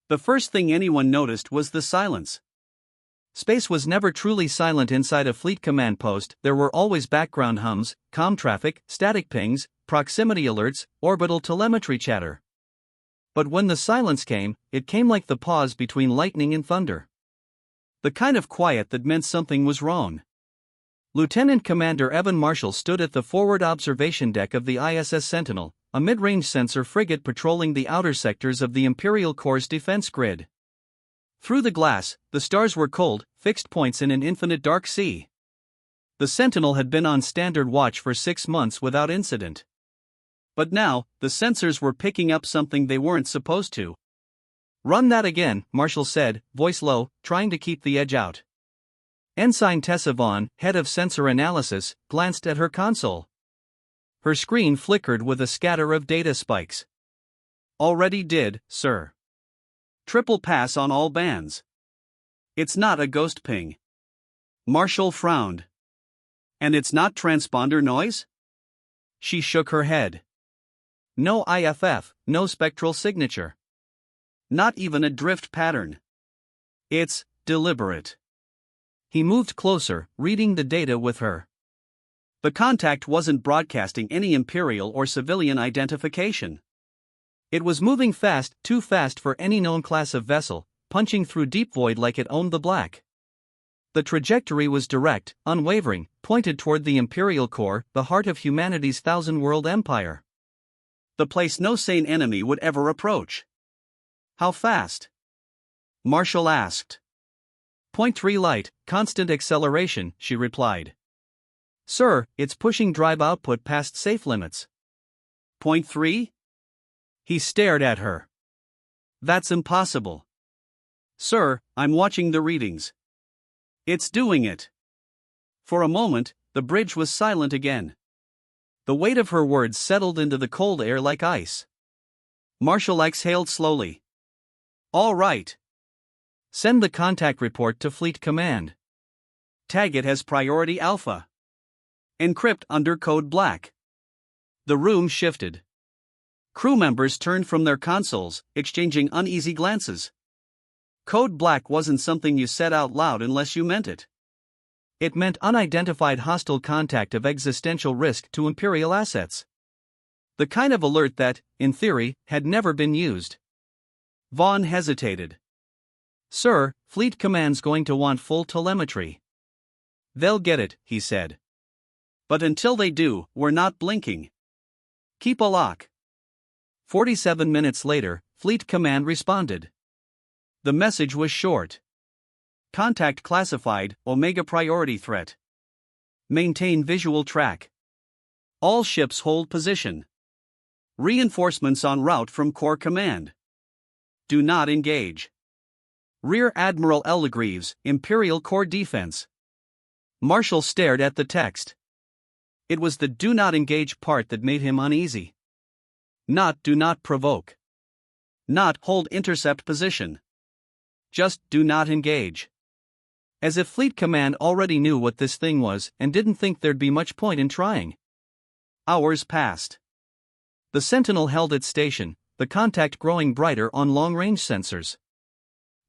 The first thing anyone noticed was the silence. Space was never truly silent inside a fleet command post. There were always background hums, comm traffic, static pings, proximity alerts, orbital telemetry chatter. But when the silence came, it came like the pause between lightning and thunder. The kind of quiet that meant something was wrong. Lieutenant Commander Evan Marshall stood at the forward observation deck of the ISS Sentinel, a mid-range sensor frigate patrolling the outer sectors of the Imperial Corps' defense grid. Through the glass, the stars were cold, fixed points in an infinite dark sea. The Sentinel had been on standard watch for 6 months without incident. But now, the sensors were picking up something they weren't supposed to. "Run that again," Marshall said, voice low, trying to keep the edge out. Ensign Tessa Vaughn, head of sensor analysis, glanced at her console. Her screen flickered with a scatter of data spikes. "Already did, sir. Triple pass on all bands. It's not a ghost ping." Marshall frowned. "And it's not transponder noise?" She shook her head. "No IFF, no spectral signature. Not even a drift pattern. It's deliberate." He moved closer, reading the data with her. The contact wasn't broadcasting any Imperial or civilian identification. It was moving fast, too fast for any known class of vessel, punching through deep void like it owned the black. The trajectory was direct, unwavering, pointed toward the Imperial Core, the heart of humanity's thousand-world empire. The place no sane enemy would ever approach. "How fast?" Marshall asked. "0.3 light, constant acceleration," she replied. "Sir, it's pushing drive output past safe limits." 0.3? He stared at her. "That's impossible." "Sir, I'm watching the readings. It's doing it." For a moment, the bridge was silent again. The weight of her words settled into the cold air like ice. Marshall exhaled slowly. "All right. Send the contact report to Fleet Command. Tag it as Priority Alpha. Encrypt under Code Black." The room shifted. Crew members turned from their consoles, exchanging uneasy glances. Code Black wasn't something you said out loud unless you meant it. It meant unidentified hostile contact of existential risk to Imperial assets. The kind of alert that, in theory, had never been used. Vaughn hesitated. "Sir, Fleet Command's going to want full telemetry." "They'll get it," he said. "But until they do, we're not blinking. Keep a lock." 47 minutes later, Fleet Command responded. The message was short. "Contact classified, Omega priority threat. Maintain visual track. All ships hold position. Reinforcements en route from Core Command. Do not engage. Rear Admiral Ellegreaves, Imperial Core Defense." Marshall stared at the text. It was the "do not engage" part that made him uneasy. Not "do not provoke." Not "hold intercept position." Just "do not engage." As if Fleet Command already knew what this thing was and didn't think there'd be much point in trying. Hours passed. The Sentinel held its station, the contact growing brighter on long-range sensors.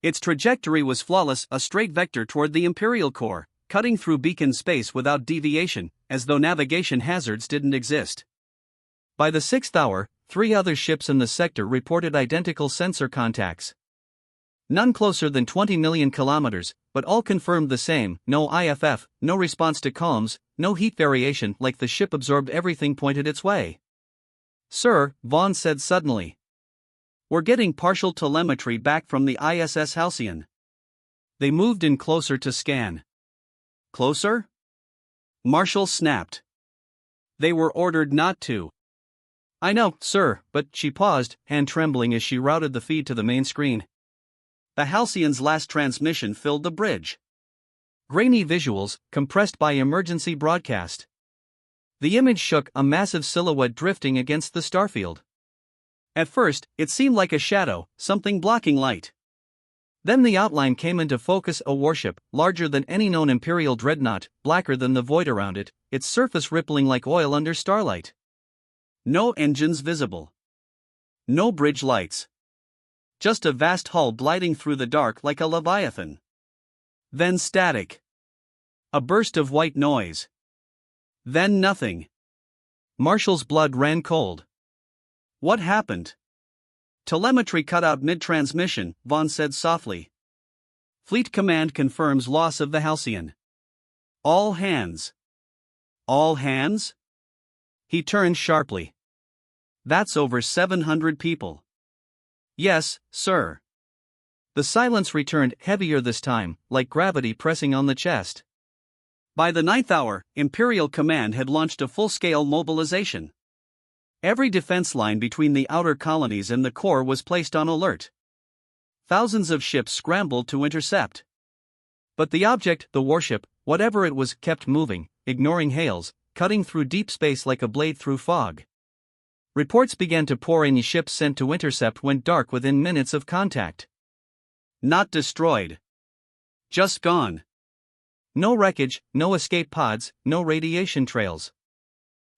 Its trajectory was flawless, a straight vector toward the Imperial Core, cutting through beacon space without deviation, as though navigation hazards didn't exist. By the 6th hour, 3 other ships in the sector reported identical sensor contacts. None closer than 20 million kilometers, but all confirmed the same: no IFF, no response to comms, no heat variation, like the ship absorbed everything pointed its way. "Sir," Vaughn said suddenly. "We're getting partial telemetry back from the ISS Halcyon." They moved in closer to scan. "Closer?" Marshall snapped. "They were ordered not to." "I know, sir, but," she paused, hand trembling as she routed the feed to the main screen. The Halcyon's last transmission filled the bridge. Grainy visuals, compressed by emergency broadcast. The image shook, a massive silhouette drifting against the starfield. At first, it seemed like a shadow, something blocking light. Then the outline came into focus: a warship, larger than any known Imperial dreadnought, blacker than the void around it, its surface rippling like oil under starlight. No engines visible. No bridge lights. Just a vast hull gliding through the dark like a leviathan. Then static. A burst of white noise. Then nothing. Marshall's blood ran cold. What happened? Telemetry cut out mid-transmission, Vaughn said softly. Fleet Command confirms loss of the Halcyon. All hands. All hands? He turned sharply. That's over 700 people. Yes, sir. The silence returned, heavier this time, like gravity pressing on the chest. By the 9th hour, Imperial Command had launched a full-scale mobilization. Every defense line between the outer colonies and the core was placed on alert. Thousands of ships scrambled to intercept. But the object, the warship, whatever it was, kept moving, ignoring hails, cutting through deep space like a blade through fog. Reports began to pour in. Ships sent to intercept went dark within minutes of contact. Not destroyed. Just gone. No wreckage, no escape pods, no radiation trails.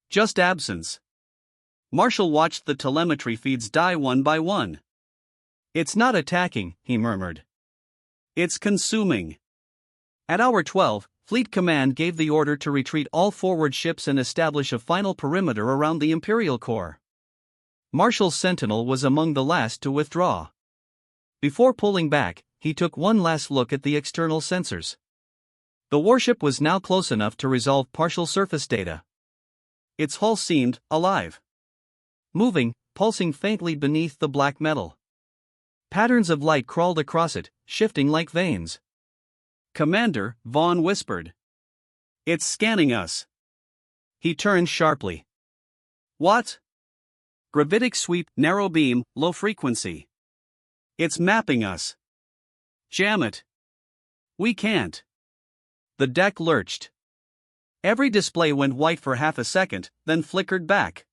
Just absence. Marshall watched the telemetry feeds die one by one. It's not attacking, he murmured. It's consuming. At hour 12, Fleet Command gave the order to retreat all forward ships and establish a final perimeter around the Imperial core. Marshall's Sentinel was among the last to withdraw. Before pulling back, he took one last look at the external sensors. The warship was now close enough to resolve partial surface data. Its hull seemed alive. Moving, pulsing faintly beneath the black metal. Patterns of light crawled across it, shifting like veins. Commander, Vaughn whispered. It's scanning us. He turned sharply. What? Gravitic sweep, narrow beam, low frequency. It's mapping us. Jam it. We can't. The deck lurched. Every display went white for half a second, then flickered back.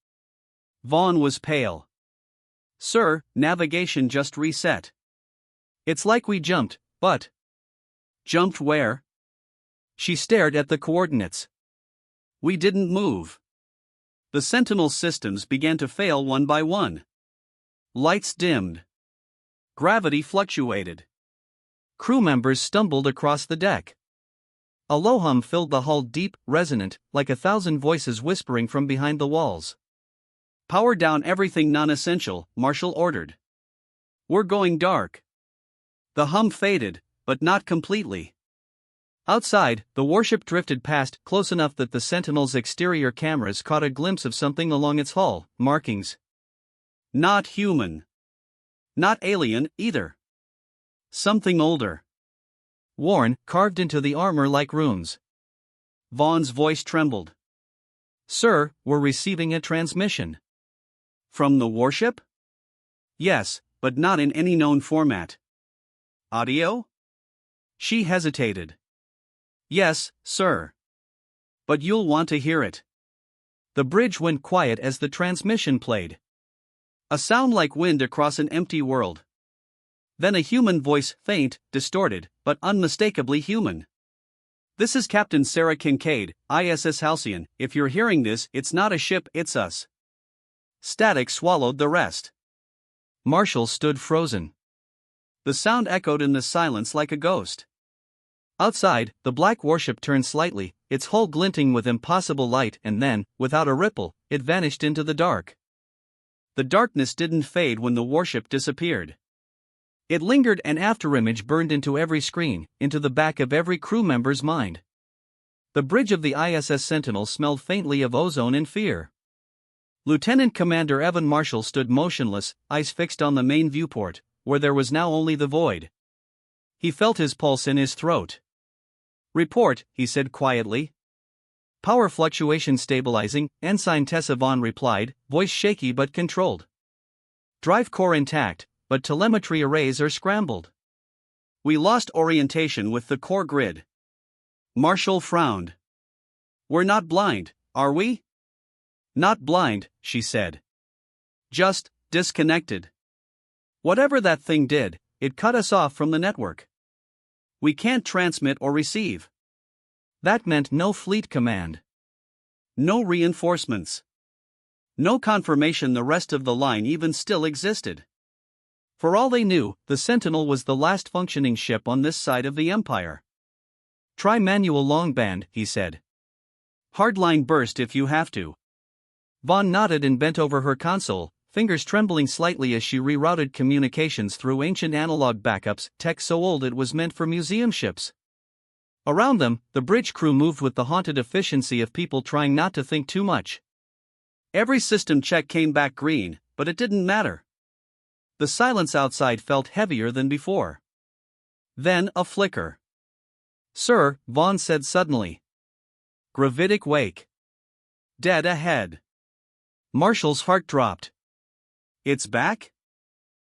Vaughn was pale. Sir, navigation just reset. It's like we jumped, but... Jumped where? She stared at the coordinates. We didn't move. The Sentinel systems began to fail one by one. Lights dimmed. Gravity fluctuated. Crew members stumbled across the deck. A low hum filled the hull, deep, resonant, like 1,000 voices whispering from behind the walls. Power down everything non-essential, Marshall ordered. We're going dark. The hum faded, but not completely. Outside, the warship drifted past, close enough that the Sentinel's exterior cameras caught a glimpse of something along its hull, markings. Not human. Not alien, either. Something older. Worn, carved into the armor like runes. Vaughn's voice trembled. Sir, we're receiving a transmission. From the warship? Yes, but not in any known format. Audio? She hesitated. Yes, sir. But you'll want to hear it. The bridge went quiet as the transmission played. A sound like wind across an empty world. Then a human voice, faint, distorted, but unmistakably human. This is Captain Sarah Kincaid, ISS Halcyon. If you're hearing this, it's not a ship, it's us. Static swallowed the rest. Marshall stood frozen. The sound echoed in the silence like a ghost. Outside, the black warship turned slightly, its hull glinting with impossible light, and then, without a ripple, it vanished into the dark. The darkness didn't fade when the warship disappeared. It lingered, an afterimage burned into every screen, into the back of every crew member's mind. The bridge of the ISS Sentinel smelled faintly of ozone and fear. Lieutenant Commander Evan Marshall stood motionless, eyes fixed on the main viewport, where there was now only the void. He felt his pulse in his throat. Report, he said quietly. Power fluctuation stabilizing, Ensign Tessa Vaughn replied, voice shaky but controlled. Drive core intact, but telemetry arrays are scrambled. We lost orientation with the core grid. Marshall frowned. We're not blind, are we? Not blind, she said. Just disconnected. Whatever that thing did, it cut us off from the network. We can't transmit or receive. That meant no fleet command. No reinforcements. No confirmation the rest of the line even still existed. For all they knew, the Sentinel was the last functioning ship on this side of the Empire. "Try manual longband," he said. "Hardline burst if you have to." Vaughn nodded and bent over her console, fingers trembling slightly as she rerouted communications through ancient analog backups, tech so old it was meant for museum ships. Around them, the bridge crew moved with the haunted efficiency of people trying not to think too much. Every system check came back green, but it didn't matter. The silence outside felt heavier than before. Then a flicker. "Sir," Vaughn said suddenly. "Gravitic wake. Dead ahead." Marshall's heart dropped. "It's back?"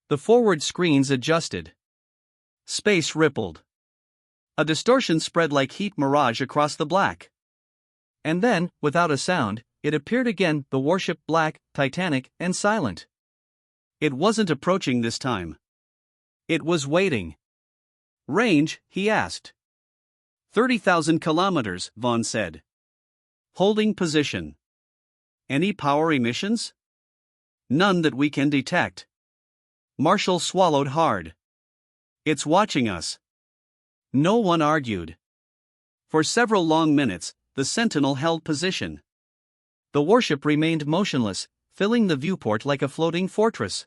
The forward screens adjusted. Space rippled. A distortion spread like heat mirage across the black. And then, without a sound, it appeared again, the warship black, titanic, and silent. It wasn't approaching this time. It was waiting. "Range?" he asked. 30,000 kilometers, Vaughn said. "Holding position." "Any power emissions?" "None that we can detect." Marshall swallowed hard. "It's watching us." No one argued. For several long minutes, the Sentinel held position. The warship remained motionless, filling the viewport like a floating fortress.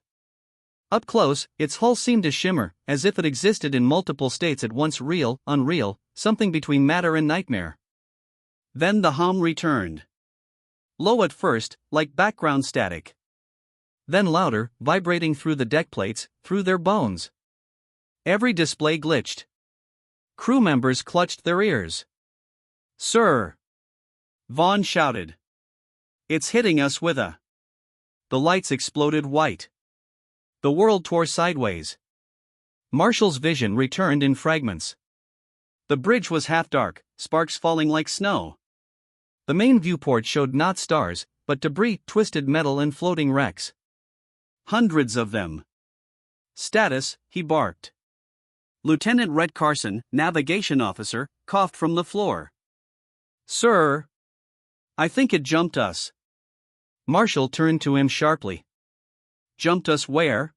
Up close, its hull seemed to shimmer, as if it existed in multiple states at once, real, unreal, something between matter and nightmare. Then the hum returned. Low at first, like background static. Then louder, vibrating through the deck plates, through their bones. Every display glitched. Crew members clutched their ears. "Sir!" Vaughn shouted. "It's hitting us with a..." The lights exploded white. The world tore sideways. Marshall's vision returned in fragments. The bridge was half dark, sparks falling like snow. The main viewport showed not stars, but debris, twisted metal, and floating wrecks. Hundreds of them. "Status," he barked. Lieutenant Red Carson, navigation officer, coughed from the floor. "Sir, I think it jumped us." Marshall turned to him sharply. "Jumped us where?"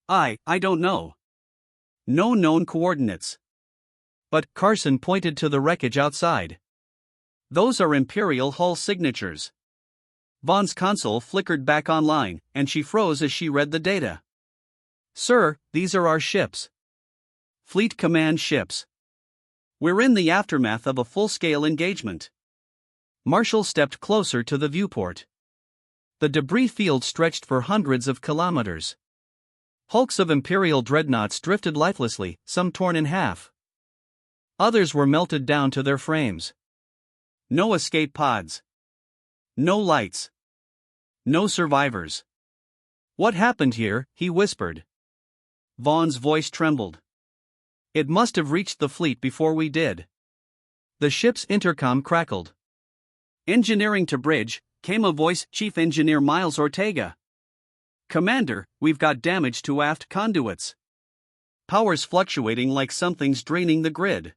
I don't know. No known coordinates." But Carson pointed to the wreckage outside. "Those are Imperial hull signatures." Vaughn's console flickered back online, and she froze as she read the data. "Sir, these are our ships." "Fleet Command ships. We're in the aftermath of a full-scale engagement." Marshall stepped closer to the viewport. The debris field stretched for hundreds of kilometers. Hulks of Imperial dreadnoughts drifted lifelessly, some torn in half. Others were melted down to their frames. No escape pods. No lights. No survivors. "What happened here?" he whispered. Vaughn's voice trembled. "It must have reached the fleet before we did." The ship's intercom crackled. "Engineering to bridge," came a voice, Chief Engineer Miles Ortega. "Commander, we've got damage to aft conduits. Power's fluctuating like something's draining the grid."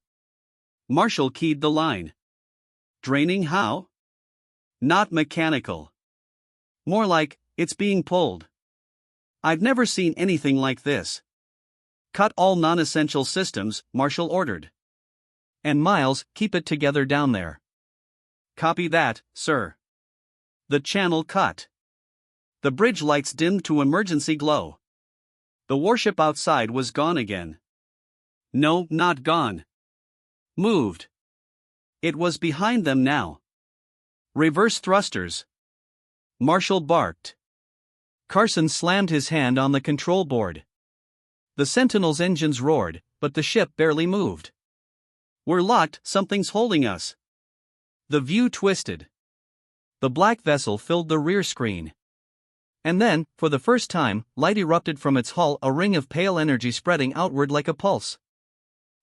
Marshall keyed the line. "Draining how?" "Not mechanical. More like, it's being pulled. I've never seen anything like this." "Cut all non-essential systems," Marshall ordered. "And Miles, keep it together down there." "Copy that, sir." The channel cut. The bridge lights dimmed to emergency glow. The warship outside was gone again. No, not gone. Moved. It was behind them now. "Reverse thrusters." Marshall barked. Carson slammed his hand on the control board. The Sentinel's engines roared, but the ship barely moved. "We're locked, something's holding us." The view twisted. The black vessel filled the rear screen. And then, for the first time, light erupted from its hull, a ring of pale energy spreading outward like a pulse.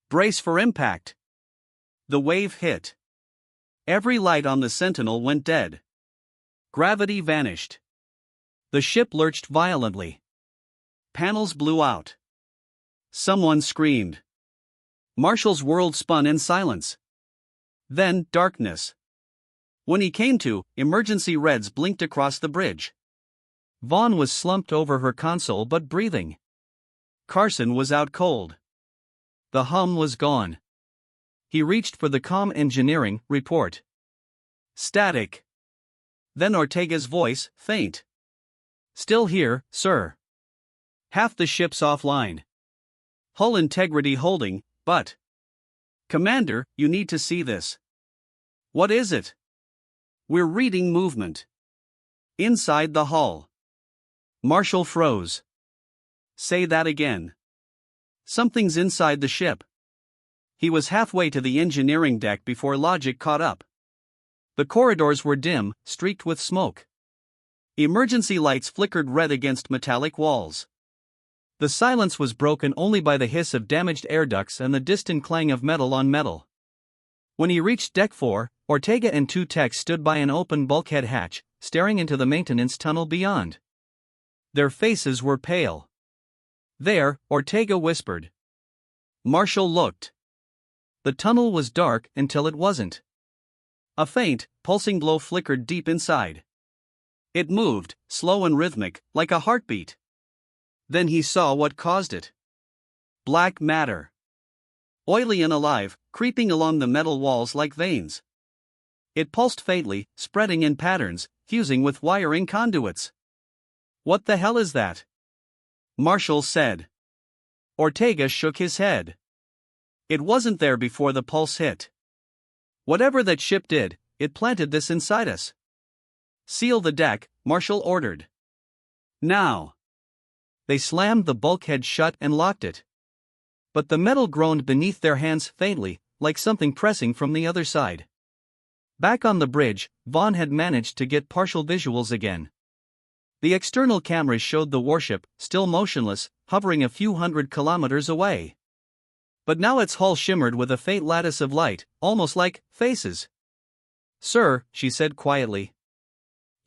"Brace for impact." The wave hit. Every light on the Sentinel went dead. Gravity vanished. The ship lurched violently. Panels blew out. Someone screamed. Marshall's world spun in silence. Then, darkness. When he came to, emergency reds blinked across the bridge. Vaughn was slumped over her console but breathing. Carson was out cold. The hum was gone. He reached for the comm engineering report. Static. Then Ortega's voice, faint. Still here, sir. Half the ship's offline. Hull integrity holding, but. Commander, you need to see this. What is it? We're reading movement. Inside the hull. Marshall froze. Say that again. Something's inside the ship. He was halfway to the engineering deck before logic caught up. The corridors were dim, streaked with smoke. Emergency lights flickered red against metallic walls. The silence was broken only by the hiss of damaged air ducts and the distant clang of metal on metal. When he reached Deck 4, Ortega and 2 techs stood by an open bulkhead hatch, staring into the maintenance tunnel beyond. Their faces were pale. There, Ortega whispered. Marshall looked. The tunnel was dark until it wasn't. A faint, pulsing glow flickered deep inside. It moved, slow and rhythmic, like a heartbeat. Then he saw what caused it. Black matter. Oily and alive, creeping along the metal walls like veins. It pulsed faintly, spreading in patterns, fusing with wiring conduits. What the hell is that? Marshall said. Ortega shook his head. It wasn't there before the pulse hit. Whatever that ship did, it planted this inside us. Seal the deck, Marshall ordered. Now. They slammed the bulkhead shut and locked it. But the metal groaned beneath their hands faintly, like something pressing from the other side. Back on the bridge, Vaughn had managed to get partial visuals again. The external cameras showed the warship, still motionless, hovering a few hundred kilometers away. But now its hull shimmered with a faint lattice of light, almost like faces. Sir, she said quietly.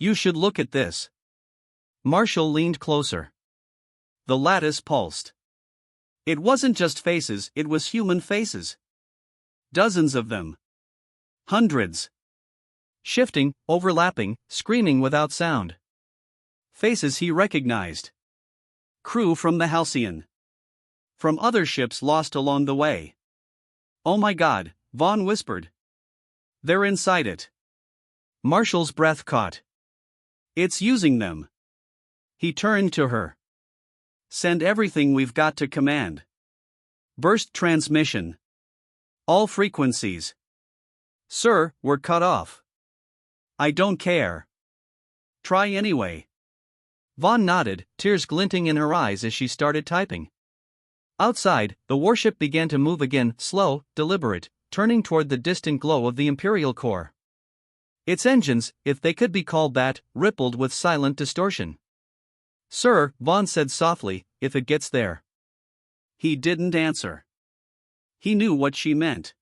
You should look at this. Marshall leaned closer. The lattice pulsed. It wasn't just faces, it was human faces. Dozens of them. Hundreds. Shifting, overlapping, screaming without sound. Faces he recognized. Crew from the Halcyon. From other ships lost along the way. Oh my God, Vaughn whispered. They're inside it. Marshall's breath caught. It's using them. He turned to her. Send everything we've got to command. Burst transmission. All frequencies. Sir, we're cut off. I don't care. Try anyway. Vaughn nodded, tears glinting in her eyes as she started typing. Outside, the warship began to move again, slow, deliberate, turning toward the distant glow of the Imperial core. Its engines, if they could be called that, rippled with silent distortion. Sir, Vaughn said softly, if it gets there. He didn't answer. He knew what she meant.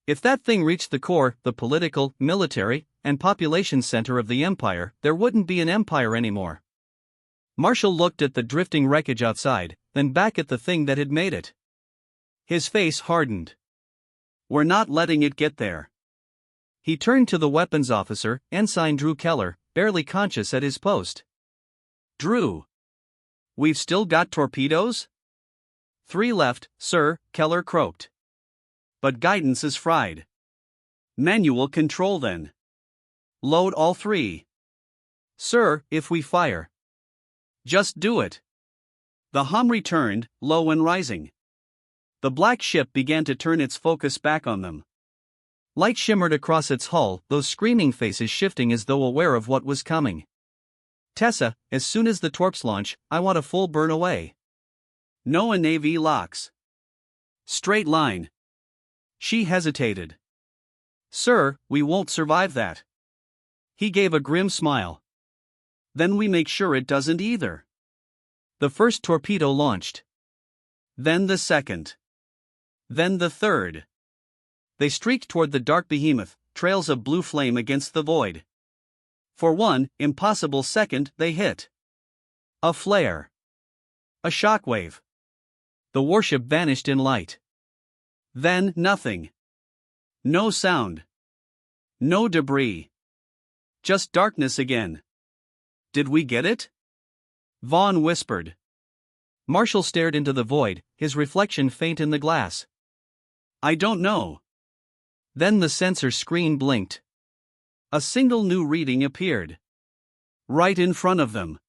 If that thing reached the core, the political, military, and population center of the Empire, there wouldn't be an empire anymore. Marshall looked at the drifting wreckage outside, then back at the thing that had made it. His face hardened. We're not letting it get there. He turned to the weapons officer, Ensign Drew Keller, barely conscious at his post. Drew. We've still got torpedoes? 3 left, sir, Keller croaked. But guidance is fried. Manual control then. Load all 3. Sir, if we fire. Just do it. The hum returned, low and rising. The black ship began to turn its focus back on them. Light shimmered across its hull, those screaming faces shifting as though aware of what was coming. Tessa, as soon as the torps launch, I want a full burn away. No NAV locks. Straight line. She hesitated. Sir, we won't survive that. He gave a grim smile. Then we make sure it doesn't either. The first torpedo launched. Then the second. Then the third. They streaked toward the dark behemoth, trails of blue flame against the void. For one impossible second they hit. A flare. A shockwave. The warship vanished in light. Then nothing. No sound. No debris. Just darkness again. Did we get it? Vaughn whispered. Marshall stared into the void, his reflection faint in the glass. I don't know. Then the sensor screen blinked. A single new reading appeared. Right in front of them.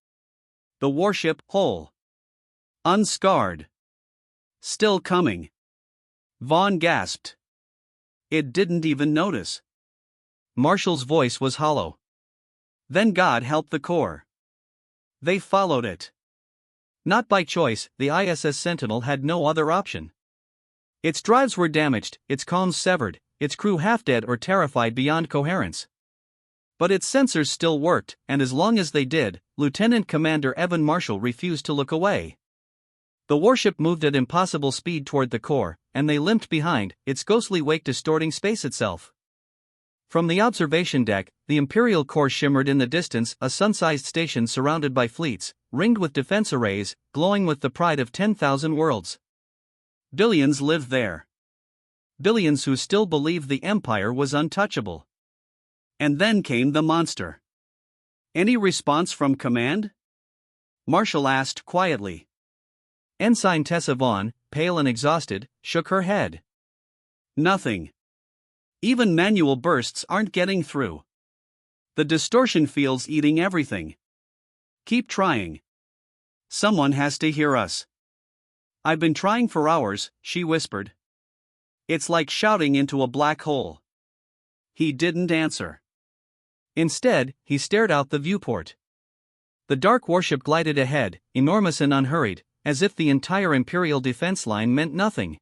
The warship, whole. Unscarred. Still coming. Vaughn gasped. It didn't even notice. Marshall's voice was hollow. Then God help the Corps. They followed it. Not by choice, the ISS Sentinel had no other option. Its drives were damaged, its comms severed, its crew half-dead or terrified beyond coherence. But its sensors still worked, and as long as they did, Lieutenant Commander Evan Marshall refused to look away. The warship moved at impossible speed toward the core, and they limped behind, its ghostly wake distorting space itself. From the observation deck, the Imperial core shimmered in the distance, a sun-sized station surrounded by fleets, ringed with defense arrays, glowing with the pride of 10,000 worlds. Billions lived there. Billions who still believed the Empire was untouchable. And then came the monster. Any response from command? Marshall asked quietly. Ensign Tessa Vaughn, pale and exhausted, shook her head. Nothing. Even manual bursts aren't getting through. The distortion field's eating everything. Keep trying. Someone has to hear us. I've been trying for hours, she whispered. It's like shouting into a black hole. He didn't answer. Instead, he stared out the viewport. The dark warship glided ahead, enormous and unhurried, as if the entire Imperial defense line meant nothing.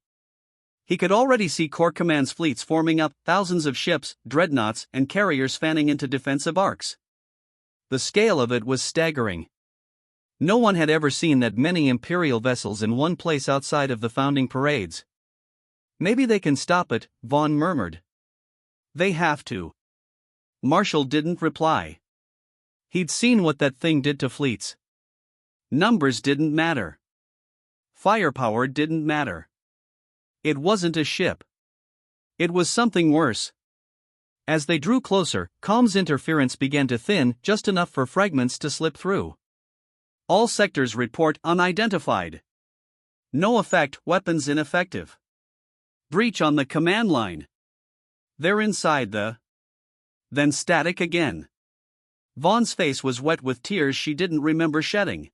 He could already see Corps Command's fleets forming up, thousands of ships, dreadnoughts, and carriers fanning into defensive arcs. The scale of it was staggering. No one had ever seen that many Imperial vessels in one place outside of the founding parades. Maybe they can stop it, Vaughn murmured. They have to. Marshall didn't reply. He'd seen what that thing did to fleets. Numbers didn't matter. Firepower didn't matter. It wasn't a ship. It was something worse. As they drew closer, comms interference began to thin, just enough for fragments to slip through. All sectors report unidentified. No effect, weapons ineffective. Breach on the command line. They're inside the... Then static again. Vaughn's face was wet with tears she didn't remember shedding.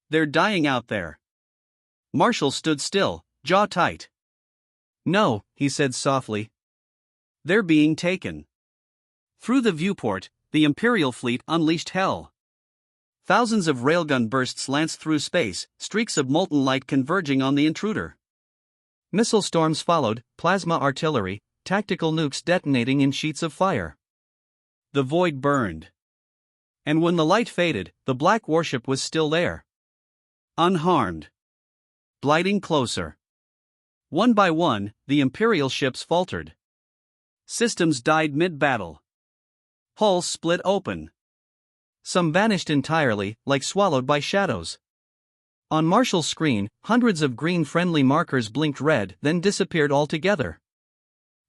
They're dying out there. Marshall stood still, jaw tight. No, he said softly. They're being taken. Through the viewport, the Imperial fleet unleashed hell. Thousands of railgun bursts lanced through space, streaks of molten light converging on the intruder. Missile storms followed, plasma artillery, tactical nukes detonating in sheets of fire. The void burned. And when the light faded, the black warship was still there. Unharmed. Gliding closer. One by one, the Imperial ships faltered. Systems died mid-battle. Hulls split open. Some vanished entirely, like swallowed by shadows. On Marshall's screen, hundreds of green friendly markers blinked red, then disappeared altogether.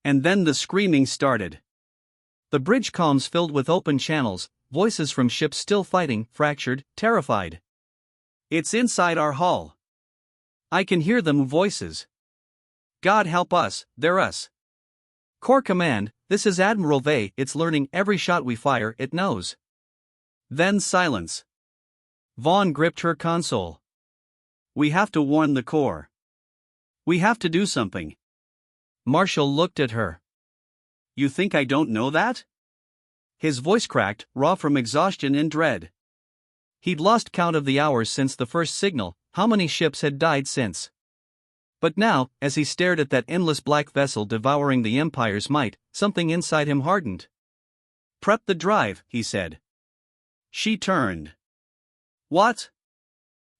And then the screaming started. The bridge comms filled with open channels, voices from ships still fighting, fractured, terrified. It's inside our hull. I can hear them voices. God help us, they're us. Corps Command, this is Admiral Vey, it's learning every shot we fire, it knows. Then silence. Vaughn gripped her console. We have to warn the Corps. We have to do something. Marshall looked at her. You think I don't know that? His voice cracked, raw from exhaustion and dread. He'd lost count of the hours since the first signal, how many ships had died since. But now, as he stared at that endless black vessel devouring the Empire's might, something inside him hardened. Prep the drive, he said. She turned. What?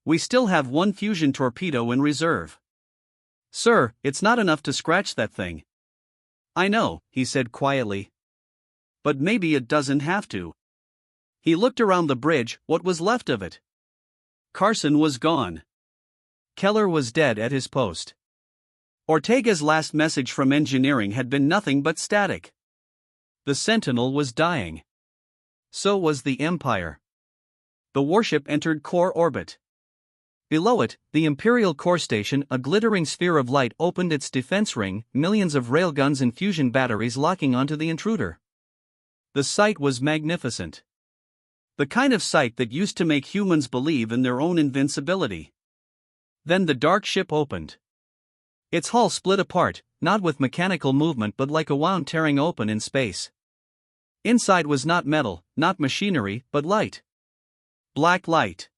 We still have one fusion torpedo in reserve. Sir, it's not enough to scratch that thing. I know, he said quietly. But maybe it doesn't have to. He looked around the bridge, what was left of it. Carson was gone. Keller was dead at his post. Ortega's last message from engineering had been nothing but static. The Sentinel was dying. So was the Empire. The warship entered core orbit. Below it, the Imperial core station, a glittering sphere of light, opened its defense ring, millions of railguns and fusion batteries locking onto the intruder. The sight was magnificent. The kind of sight that used to make humans believe in their own invincibility. Then the dark ship opened. Its hull split apart, not with mechanical movement but like a wound tearing open in space. Inside was not metal, not machinery, but light. Black light.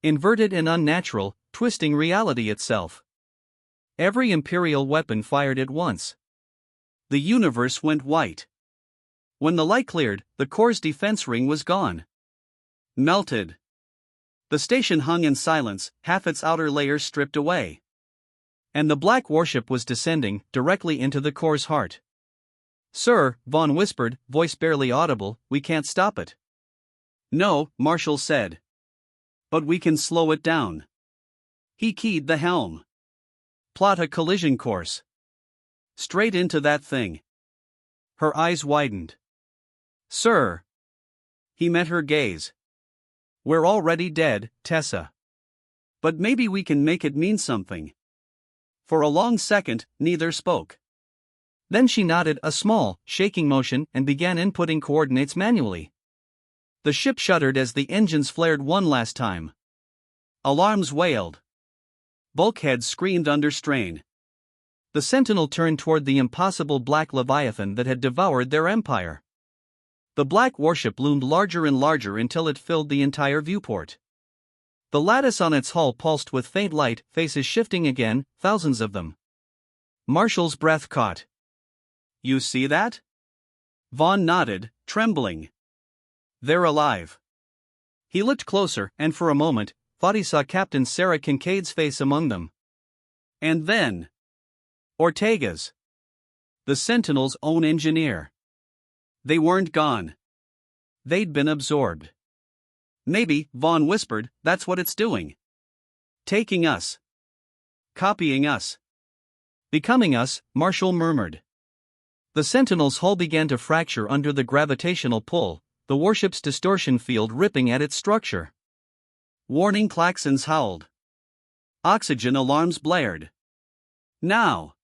Inverted and unnatural, twisting reality itself. Every Imperial weapon fired at once. The universe went white. When the light cleared, the core's defense ring was gone. Melted. The station hung in silence, half its outer layers stripped away. And the black warship was descending, directly into the core's heart. "Sir," Vaughn whispered, voice barely audible, "we can't stop it." "No," Marshall said. "But we can slow it down." He keyed the helm. "Plot a collision course. Straight into that thing." Her eyes widened. "Sir." He met her gaze. "We're already dead, Tessa. But maybe we can make it mean something." For a long second, neither spoke. Then she nodded a small, shaking motion and began inputting coordinates manually. The ship shuddered as the engines flared one last time. Alarms wailed. Bulkheads screamed under strain. The Sentinel turned toward the impossible black leviathan that had devoured their empire. The black warship loomed larger and larger until it filled the entire viewport. The lattice on its hull pulsed with faint light, faces shifting again, thousands of them. Marshall's breath caught. "You see that?" Vaughn nodded, trembling. "They're alive." He looked closer and for a moment, thought he saw Captain Sarah Kincaid's face among them. And then Ortega's. The Sentinel's own engineer. They weren't gone. They'd been absorbed. "Maybe," Vaughn whispered, "that's what it's doing. Taking us. Copying us. Becoming us," Marshall murmured. The Sentinel's hull began to fracture under the gravitational pull, the warship's distortion field ripping at its structure. Warning klaxons howled. Oxygen alarms blared. "Now!"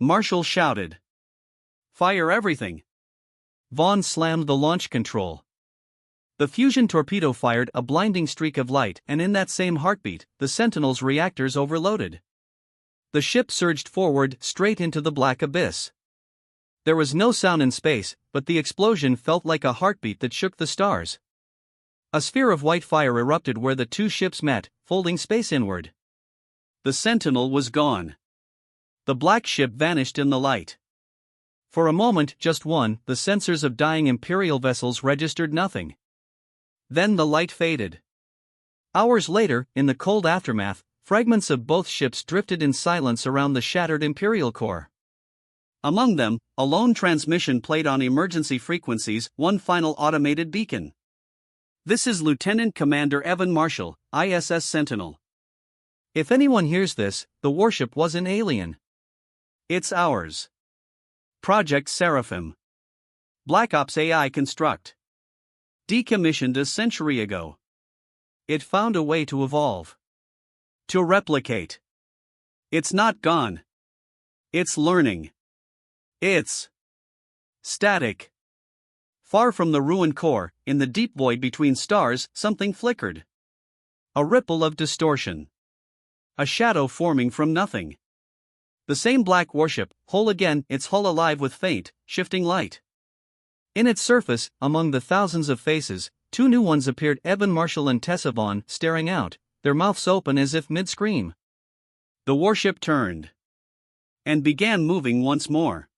Marshall shouted. "Fire everything!" Vaughn slammed the launch control. The fusion torpedo fired a blinding streak of light, and in that same heartbeat, the Sentinel's reactors overloaded. The ship surged forward, straight into the black abyss. There was no sound in space, but the explosion felt like a heartbeat that shook the stars. A sphere of white fire erupted where the two ships met, folding space inward. The Sentinel was gone. The black ship vanished in the light. For a moment, just one, the sensors of dying Imperial vessels registered nothing. Then the light faded. Hours later, in the cold aftermath, fragments of both ships drifted in silence around the shattered Imperial core. Among them, a lone transmission played on emergency frequencies, one final automated beacon. "This is Lieutenant Commander Evan Marshall, ISS Sentinel. If anyone hears this, the warship was an alien. It's ours. Project Seraphim. Black Ops AI construct. Decommissioned a century ago. It found a way to evolve. To replicate. It's not gone. It's learning. It's static." Far from the ruined core, in the deep void between stars, something flickered. A ripple of distortion. A shadow forming from nothing. The same black warship, whole again, its hull alive with faint, shifting light. In its surface, among the thousands of faces, two new ones appeared: Evan Marshall and Tessa Vaughn, staring out, their mouths open as if mid-scream. The warship turned. And began moving once more.